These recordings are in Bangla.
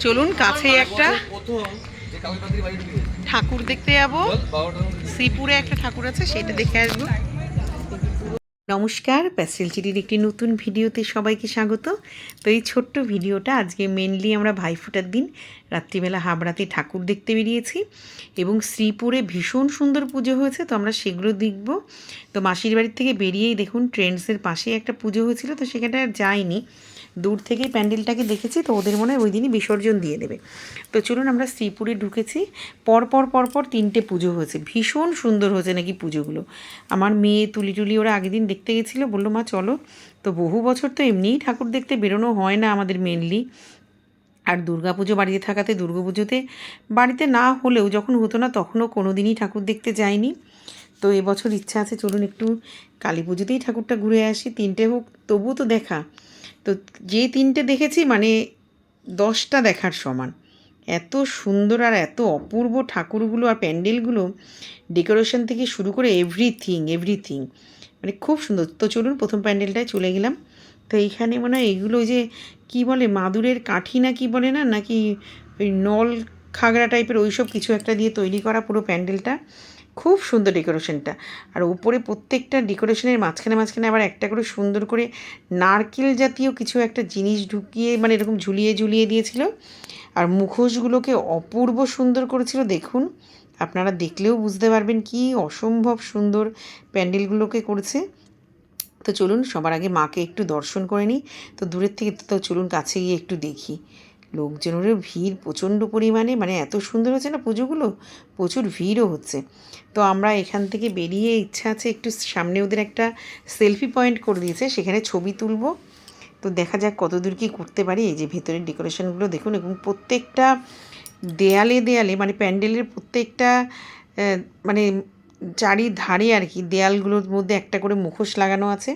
চলুন কাছে একটা ঠাকুর দেখতে যাবো। শ্রীপুরে একটা ঠাকুর আছে, সেটা দেখে আসবো। নমস্কার, প্যাস্টেল চিটির একটি নতুন ভিডিওতে সবাইকে স্বাগত। তো এই ছোট্ট ভিডিওটা আজকে মেনলি আমরা ভাইফোঁটার দিন রাত্রিবেলা হাবড়াতে ঠাকুর দেখতে বেরিয়েছি এবং শ্রীপুরে ভীষণ সুন্দর পুজো হয়েছে, তো আমরা সেগুলো দেখব। তো মাসির বাড়ির থেকে বেরিয়েই দেখুন ট্রেন্ডসের পাশেই একটা পুজো হয়েছিল, তো সেখানে আর যাইনি, দূর থেকেই প্যান্ডেলটাকে দেখেছি। তো ওদের মনে হয় ওই দিনই বিসর্জন দিয়ে দেবে। তো চলুন আমরা শ্রীপুরে ঢুকেছি। পরপর তিনটে পুজো হয়েছে, ভীষণ সুন্দর হয়েছে নাকি পুজোগুলো। আমার মেয়ে তুলি ওরা আগের দিন দেখতে গেছিলো, বললো মা চলো। তো বহু বছর তো এমনিই ঠাকুর দেখতে বেরোনো হয় না আমাদের মেনলি। আর পুজো বাড়িতে থাকাতে পুজোতে বাড়িতে না হলেও যখন হতো না তখনও কোনো দিনই ঠাকুর দেখতে যাইনি। তো এবছর ইচ্ছা আছে চলুন একটু কালী পুজোতেই ঠাকুরটা ঘুরে আসি, তিনটে হোক তবুও তো দেখা। তো যে তিনটে দেখেছি মানে 10টা দেখার সমান, এত সুন্দর আর এত অপূর্ব ঠাকুরগুলো আর প্যান্ডেলগুলো, ডেকোরেশন থেকে শুরু করে এভরিথিং মানে খুব সুন্দর। তো চলুন প্রথম প্যান্ডেলটায় চলে গেলাম। তো এইখানে মনে হয় এগুলো যে কি বলে মাদুরের কাঠি না কি বলে না, নাকি ওই নল খাগড়া টাইপের ওইসব কিছু একটা দিয়ে তৈরি করা পুরো প্যান্ডেলটা, খুব সুন্দর ডেকোরেশনটা। আর উপরে প্রত্যেকটা ডেকোরেশনের মাঝখানে আবার একটা করে সুন্দর করে নারকেল জাতীয় কিছু একটা জিনিস ঢুকিয়ে মানে এরকম ঝুলিয়ে দিয়েছিল। আর মুখোশগুলোকে অপূর্ব সুন্দর করেছিল, দেখুন আপনারা দেখলেও বুঝতে পারবেন কি অসম্ভব সুন্দর প্যান্ডেলগুলোকে করেছে। তো চলুন সবার আগে মাকে একটু দর্শন করে নিই। তো দূরের থেকে তো চলুন কাছে গিয়ে একটু দেখি। লোকজনেরও ভিড় প্রচণ্ড পরিমাণে, মানে এত সুন্দর হচ্ছে না পুজোগুলো, প্রচুর ভিড়ও হচ্ছে। তো আমরা এখান থেকে বেরিয়ে ইচ্ছা আছে একটু সামনে ওদের একটা সেলফি পয়েন্ট করে দিয়েছে, সেখানে ছবি তুলব। তো দেখা যাক কতদূর কী করতে পারি। এই যে ভেতরের ডেকোরেশনগুলো দেখুন, এবং প্রত্যেকটা দেয়ালে মানে প্যান্ডেলের প্রত্যেকটা মানে চারিধারে আর কি দেয়ালগুলোর মধ্যে একটা করে মুখোশ লাগানো আছে।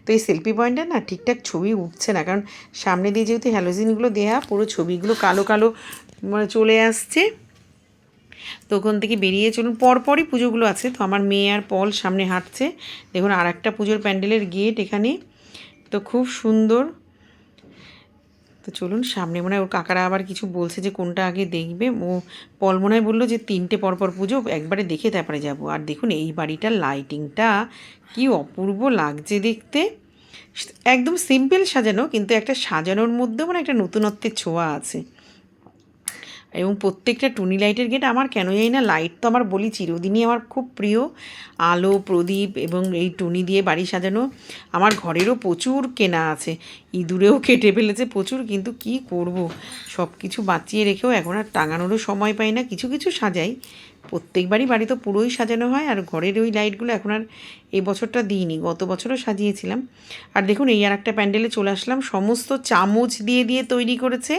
তো এই সেলফি পয়েন্টটা না ঠিকঠাক ছবি উঠছে না, কারণ সামনে দিয়ে যেহেতু হ্যালোজিনগুলো দেয়া, পুরো ছবিগুলো কালো মানে চলে আসছে। তো ওখান থেকে বেরিয়ে চলুন, পরপরই পুজোগুলো আছে। তো আমার মেয়ে আর পল সামনে হাঁটছে, দেখুন আর একটা পুজোর প্যান্ডেলের গেট এখানে, তো খুব সুন্দর। তো চলুন সামনে মনে হয় ওর কাকারা আবার কিছু বলছে যে কোনটা আগে দেখবে। ও পল মনে হয় বললো যে তিনটে পরপর পুজো একবারে দেখে তারপরে যাবো। আর দেখুন এই বাড়িটার লাইটিংটা কি অপূর্ব লাগছে দেখতে, একদম সিম্পল সাজানো, কিন্তু একটা সাজানোর মধ্যেও মানে একটা নতুনত্বের ছোঁয়া আছে। এবং প্রত্যেকটা টুনি লাইটের গেট আমার কেন জানি না, লাইট তো আমার বলি চিরদিনই আমার খুব প্রিয়, আলো প্রদীপ এবং এই টুনি দিয়ে বাড়ি সাজানো। আমার ঘরেরও প্রচুর কেনা আছে, ইঁদুরেও কেটে ফেলেছে প্রচুর, কিন্তু কি করব, সব কিছু বাঁচিয়ে রেখেও এখন আর টাঙানোরও সময় পাই না। কিছু সাজাই, প্রত্যেকবারই বাড়ি তো পুরোই সাজানো হয়। আর ঘরের ওই লাইটগুলো এখন আর এই বছরটা দিইনি, গত বছরও সাজিয়েছিলাম। আর দেখুন এই আর একটা প্যান্ডেলে চলে আসলাম, সমস্ত চামচ দিয়ে তৈরি করেছে।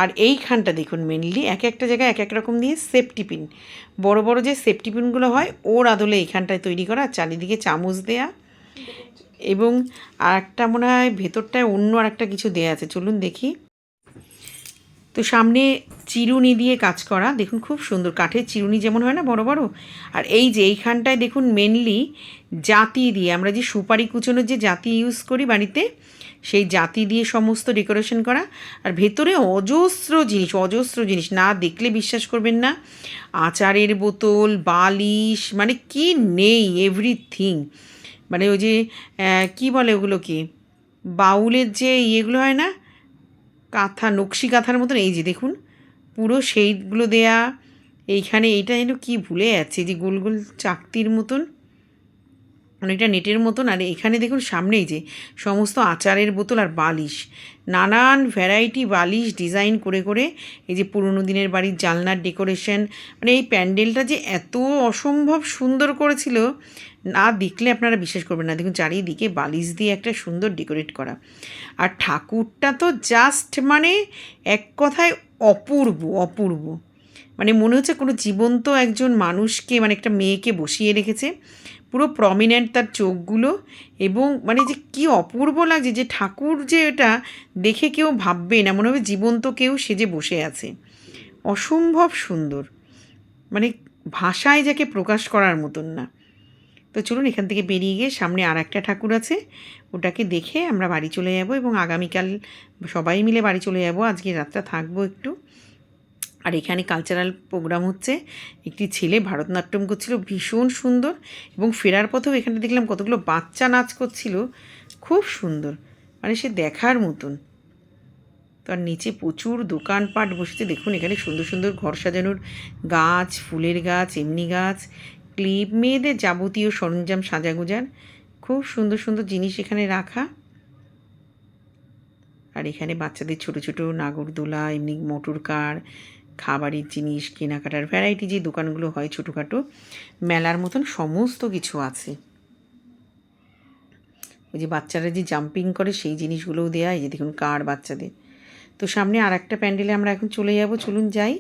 আর এইখানটা দেখুন মেনলি একটা জায়গায় এক রকম দিয়ে সেফটি পিন, বড় যে সেফটি পিনগুলো হয় ওর আদলে এইখানটায় তৈরি করা, আর চারিদিকে চামচ দেয়া, এবং আর একটা মনে হয় ভেতরটায় অন্য আর একটা কিছু দেয়া আছে, চলুন দেখি। তো সামনে চিরুনি দিয়ে কাজ করা, দেখুন খুব সুন্দর, কাঠের চিরুনি যেমন হয় না বড়, আর এই যে এইখানটায় দেখুন মেনলি জাতি দিয়ে, আমরা যে সুপারি কুচোনোর যে জাতি ইউজ করি বাড়িতে, সেই জাতি দিয়ে সমস্ত ডেকোরেশন করা। আর ভেতরে অজস্র জিনিস না দেখলে বিশ্বাস করবেন না, আচারের বোতল, বালিশ, মানে কি নেই এভরিথিং। মানে ওই যে কী বলে ওগুলোকে, বাউলের যে ইয়েগুলো হয় না, কাঁথা, নকশি কাঁথার মতন, এই যে দেখুন পুরো সেইগুলো দেয়া। এইখানে এইটা যেন কি ভুলে যাচ্ছে, যে গোল চাকতির মতন, অনেকটা নেটের মতন। আর এখানে দেখুন সামনেই যে সমস্ত আচারের বোতল আর বালিশ, নানান ভ্যারাইটি বালিশ ডিজাইন করে এই যে পুরনো দিনের বাড়ির জানলার ডেকোরেশন, মানে এই প্যান্ডেলটা যে এত অসম্ভব সুন্দর করেছিল, না দেখলে আপনারা বিশ্বাস করবেন না। দেখুন চারিদিকে বালিশ দিয়ে একটা সুন্দর ডেকোরেট করা। আর ঠাকুরটা তো জাস্ট মানে এক কথায় অপূর্ব, মানে মনে হচ্ছে কোনো জীবন্ত একজন মানুষকে, মানে একটা মেয়েকে বসিয়ে রেখেছে, পুরো প্রমিনেন্ট তার চোখগুলো, এবং মানে যে কী অপূর্ব লাগছে, যে ঠাকুর যে এটা দেখে কেউ ভাববে না, মনে হবে জীবন্ত কেউ সেজে বসে আছে, অসম্ভব সুন্দর, মানে ভাষায় যাকে প্রকাশ করার মতন না। তো চলুন এখান থেকে বেরিয়ে গিয়ে সামনে আর একটা ঠাকুর আছে, ওটাকে দেখে আমরা বাড়ি চলে যাব এবং আগামীকাল সবাই মিলে বাড়ি চলে যাব। আজকে রাতটা থাকবো একটু। আর এখানে কালচারাল প্রোগ্রাম হচ্ছে, একটি ছেলে ভারতনাট্যম করছিল, ভীষণ সুন্দর। এবং ফেরার পথেও এখানে দেখলাম কতগুলো বাচ্চা নাচ করছিল, খুব সুন্দর, মানে সে দেখার মতন। তার নিচে প্রচুর দোকানপাট বসেছে, দেখুন এখানে সুন্দর সুন্দর ঘর সাজানোর গাছ, ফুলের গাছ, এমনি গাছ, ক্লিপ, মেয়েদের যাবতীয় সরঞ্জাম সাজাগোজার, খুব সুন্দর সুন্দর জিনিস এখানে রাখা। আর এখানে বাচ্চাদের ছোট ছোট নাগরদোলা, এমনি মোটর কার, খাবারের জিনিস, কেনাকাটার ভ্যারাইটি যে দোকানগুলো হয় ছোটোখাটো মেলার মতন সমস্ত কিছু আছে। ওই যে বাচ্চারা যে জাম্পিং করে সেই জিনিসগুলোও দেওয়া, এই যে দেখুন কার বাচ্চাদের। তো সামনে আর একটা প্যান্ডেলে আমরা এখন চলে যাব, চলুন যাই।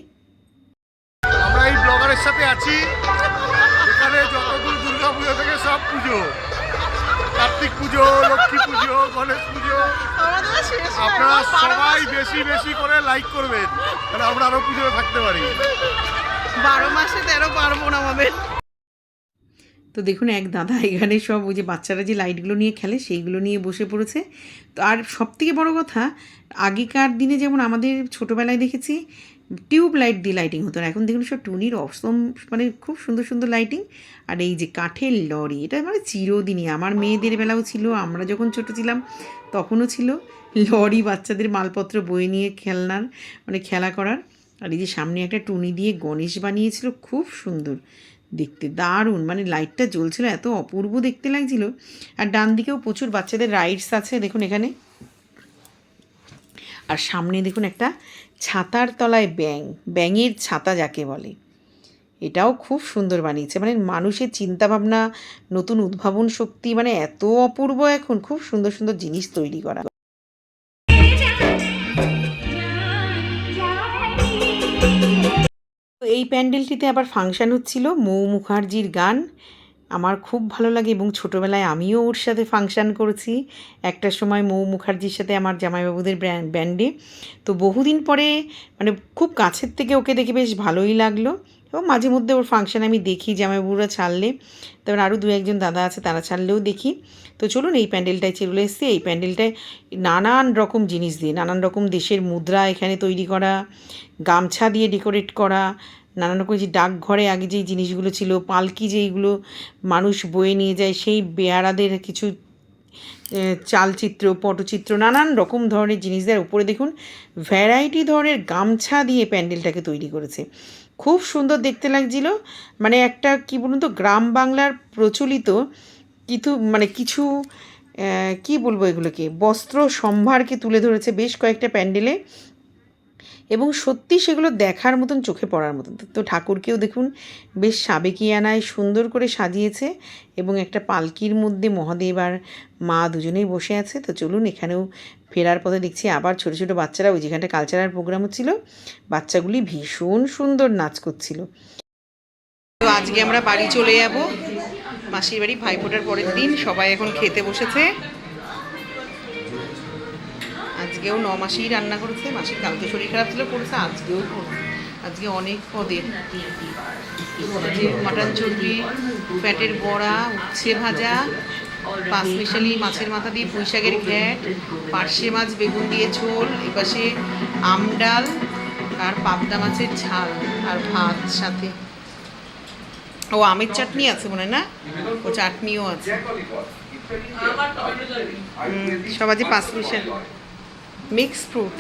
আমরা এই ব্লগারের সাথে আছি, এখানে যতদূর দুর্গা পুজো থেকে সব পুজো, কার্তিক পুজো, লক্ষ্মী পুজো, গণেশ পুজো, আপনারা সবাই বেশি বেশি করে লাইক করবেন, তাহলে আমরা আরো পুজো থাকতে পারি। 12 মাসে 13 পার্বণ আমাদের। তো দেখুন এক দাদা এখানে সব ওই যে বাচ্চারা যে লাইটগুলো নিয়ে খেলে সেইগুলো নিয়ে বসে পড়েছে। তো আর সবথেকে বড় কথা, আগেকার দিনে যেমন আমাদের ছোটোবেলায় দেখেছি টিউব লাইট দিয়ে লাইটিং হতো, আর এখন দেখুন সব টুনির অসম, মানে খুব সুন্দর সুন্দর লাইটিং। আর এই যে কাঠের লরি, এটা মানে চিরদিনই, আমার মেয়েদের বেলাও ছিল, আমরা যখন ছোটো ছিলাম তখনও ছিল লরি, বাচ্চাদের মালপত্র বয়ে নিয়ে খেলনার, মানে খেলা করার। আর এই যে সামনে একটা টুনি দিয়ে গণেশ বানিয়েছিল, খুব সুন্দর দেখতে, দারুণ, মানে লাইটটা জ্বলছিল, এত অপূর্ব দেখতে লাগছিল। আর ডান দিকেও প্রচুর বাচ্চাদের রাইডস আছে দেখুন এখানে। আর সামনে দেখুন একটা ছাতার তলায় ব্যাঙের ছাতা যাকে বলে, এটাও খুব সুন্দর বানিয়েছে। মানে মানুষের চিন্তাভাবনা, নতুন উদ্ভাবন শক্তি, মানে এত অপূর্ব, এখন খুব সুন্দর সুন্দর জিনিস তৈরি করা। এই প্যান্ডেলটিতে আবার ফাংশান হচ্ছিল, মৌ মুখার্জির গান আমার খুব ভালো লাগে, এবং ছোটোবেলায় আমিও ওর সাথে ফাংশান করেছি একটা সময়, মৌ মুখার্জির সাথে আমার জামাইবাবুদের ব্যান্ডে। তো বহুদিন পরে মানে খুব কাছের থেকে ওকে দেখে বেশ ভালোই লাগলো, এবং মাঝে মধ্যে ওর ফাংশান আমি দেখি, জামাইবাবুরা ছাড়লে, তারপর আরও 2-1 দাদা আছে তারা ছাড়লেও দেখি। তো চলুন এই প্যান্ডেলটায় চলে এসেছি। এই প্যান্ডেলটায় নানান রকম জিনিস দিয়ে, নানান রকম দেশের মুদ্রা এখানে তৈরি করা, গামছা দিয়ে ডেকোরেট করা, নানান রকম যে ডাকঘরে আগে যেই জিনিসগুলো ছিল, পালকি যেইগুলো মানুষ বয়ে নিয়ে যায়, সেই বেয়ারাদের কিছু চালচিত্র, পটচিত্র, নানান রকম ধরনের জিনিস দেওয়ার উপরে দেখুন ভ্যারাইটি ধরনের গামছা দিয়ে প্যান্ডেলটাকে তৈরি করেছে, খুব সুন্দর দেখতে লাগছিল। মানে একটা কী বলুন তো, গ্রাম বাংলার প্রচলিত কিছু কী বলবো, এগুলোকে বস্ত্র সম্ভারকে তুলে ধরেছে বেশ কয়েকটা প্যান্ডেলে, এবং সত্যি সেগুলো দেখার মতন, চোখে পড়ার মতন। তো ঠাকুরকেও দেখুন বেশ সাবেকিয়ানায় সুন্দর করে সাজিয়েছে, এবং একটা পালকির মধ্যে মহাদেব আর মা দুজনেই বসে আছে। তো চলুন এখানেও ফেরার পথে দেখছি আবার ছোটো ছোটো বাচ্চারা, ওই যেখানটা কালচারাল প্রোগ্রাম হচ্ছিল, বাচ্চাগুলি ভীষণ সুন্দর নাচ করছিল। তো আজকে আমরা বাড়ি চলে যাব, মাসির বাড়ি, ভাইফোঁটার পরের দিন সবাই এখন খেতে বসেছে। আজকেও 9 মাসেই রান্না করেছে, মাসির কালকে শরীর খারাপ ছিল করেছে, আজকেও করছে। আজকে অনেক পদের, মাটন চর্বি, ফ্যাটের বড়া, উচ্ছে ভাজা, 5 মিশালি মাছের মাথা দিয়ে পুঁই শাকের ঘ্যাট, পার্শে মাছ বেগুন দিয়ে ঝোল, এপাশে আম ডাল আর পাবদা মাছের ঝাল, আর ভাত সাথে। ও আমের চাটনি আছে মনে হয় না, ও চাটনিও আছে। সব আজ 5 মিশালি মিক্স ফ্রুট।